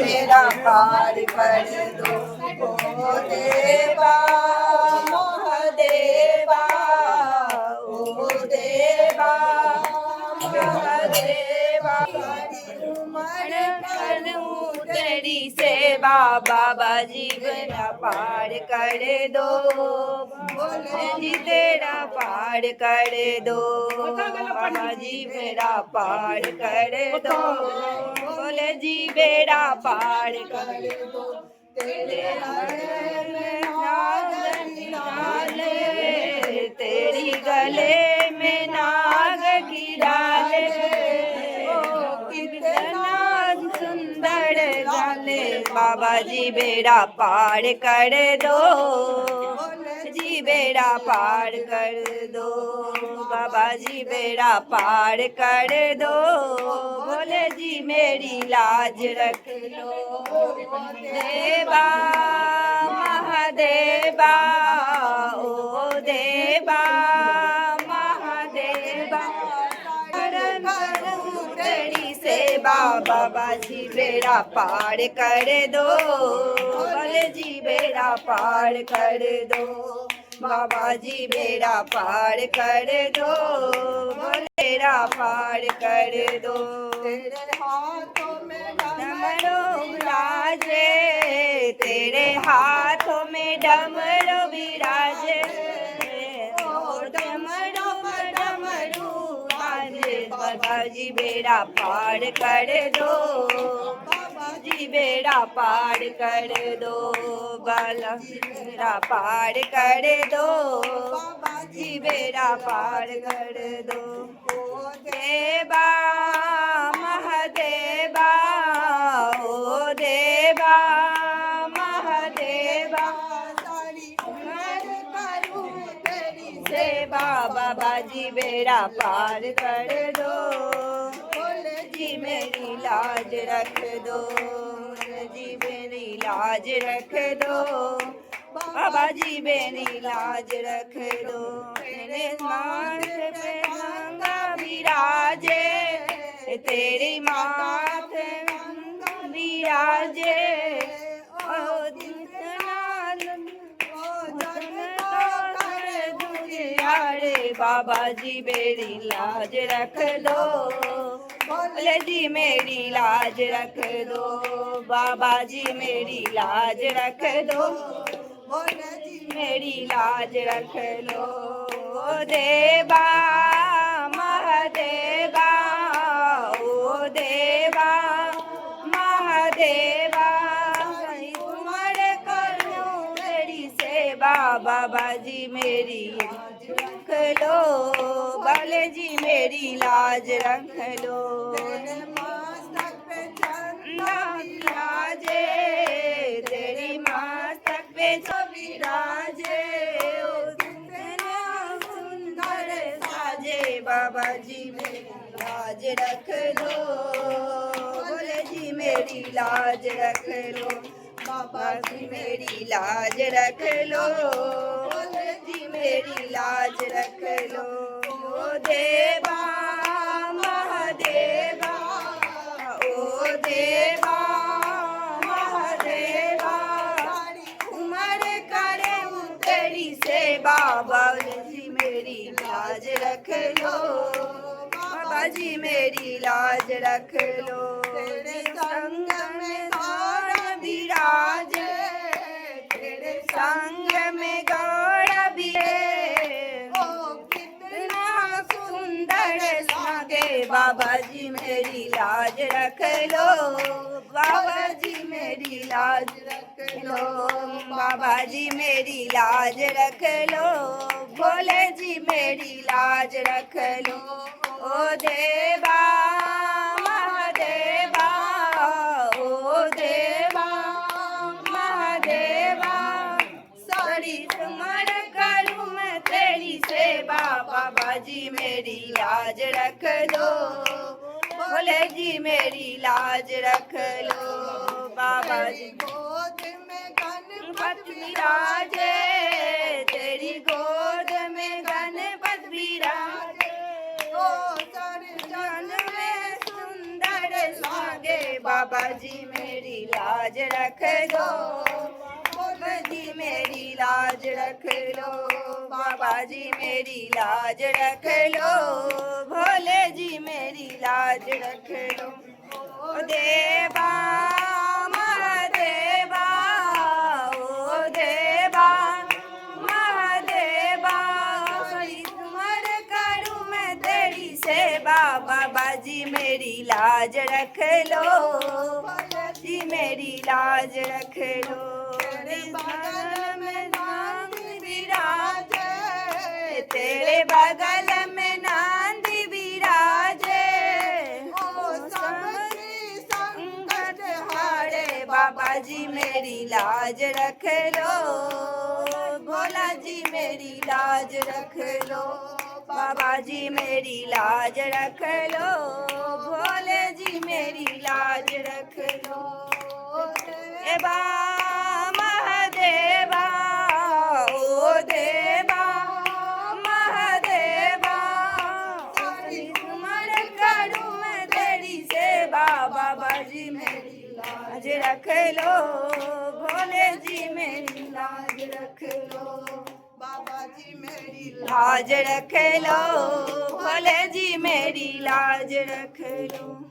मेरा पार कर दो ओ देवा महादेवा ओ देवा महादेवा मन करूं तेरी सेवा बाबा जी मेरा पार कर दो भोले जी तेरा पार कर दो बाबा जी मेरा पार कर दो भोले जी मेरा पार कर दो तेरे गले में नाग निकाले तेरी गले में नाग की डाले ओ कितना सुंदर गाले बाबा जी बेड़ा पार कर दो जी बेड़ा पार कर दो बाबा जी बेड़ा पार कर दो भोले जी मेरी लाज रख लो देवा महादेवा ओ देवा महादेवा तेरी सेवा बाबा जी बेड़ा पार कर दो भोले जी बेड़ा पार कर दो बाबा जी बेड़ा पार कर दो बेड़ा पार कर दो तेरे हाथों में डमरू विराजे तेरे हाथों में डमरू विराजे डमरू डमरू बाजे बाबा जी बेड़ा पार कर दो जी बेड़ा पार कर दो बाला बेड़ा पार कर दो बाबा जी बेड़ा पार कर दो ओ देवा महादेवा ओ देवा महादेवा सारी उम्र करूं तेरी सेवा बाबा जी बेड़ा पार कर दो भोले जी मेरी लाज रख दो जी मेरी लाज रख दो बाबा जी मेरी लाज रख दो तेरे माथे पे गंगा विराजे तेरी माथे गंगा विराजे ओ यारे बाबा जी मेरी लाज रख दो भोले जी मेरी लाज रख दो बाबा जी मेरी लाज रख दो भोले जी मेरी लाज रख लो देवा महादेवा ओ देवा महादेवा उमर करूं तेरी सेवा बाबा जी मेरी लाज रख लो भोले जी मेरी लाज रख लो तेरे मस्तक पे चंदा विराजे तेरी मस्तक पे विराजे ओ कितना सुंदर साजे बाबा जी मेरी लाज रख लो भोले जी मेरी लाज रख लो बाबा जी मेरी लाज रख लो भोले जी मेरी लाज रख लो ओ देवा महादेवा ओ देवा महादेवा उमर करे तेरी सेवा बाबा जी मेरी लाज रख लो बाबा जी मेरी लाज रख लो तेरे संग में गौर विराजे तेरे संग में गौर बाबा जी मेरी लाज रख लो बाबा जी मेरी लाज रख लो बाबा जी मेरी लाज रख लो भोले जी मेरी लाज रख लो ओ देवा महादेवा ओ देवा महादेवा सारी तुम्हार करूं मैं तेरी सेवा बाबा जी मेरी लाज रख लो भोले जी मेरी लाज रख लो बाबा जी गोद में गणपत विराजे तेरी गोद में गणपत विराजे ओ चरण में सुंदर लागे बाबा जी मेरी मेरी लाज रख लो, भोले जी मेरी लाज रख लो, बाबा जी मेरी लाज रख लो, भोले जी मेरी लाज रख लो। ओ देवा महादेवा, ओ देवा महादेवा, सही तुमर करूं मैं तेरी सेवा, बाबा जी मेरी लाज रख लो, भोले जी मेरी लाज रख लो। तेरे बगल में नांद विराजे, तेरे बगल में नांद विराजे, ओ सबकी संकट हारे, बाबा जी मेरी लाज रख लो, भोला जी मेरी लाज रख लो, बाबा जी मेरी लाज रख लो, भोले जी मेरी लाज रख लो। ए बा महादेवा, ओ देवा महादेवा, तुमर करूं मैं तेरी सेवा, बाबा जी मेरी लाज रख लो, भोले जी मेरी लाज रख लो, बाबा जी मेरी लाज रख लो, भोले जी मेरी लाज रख लो।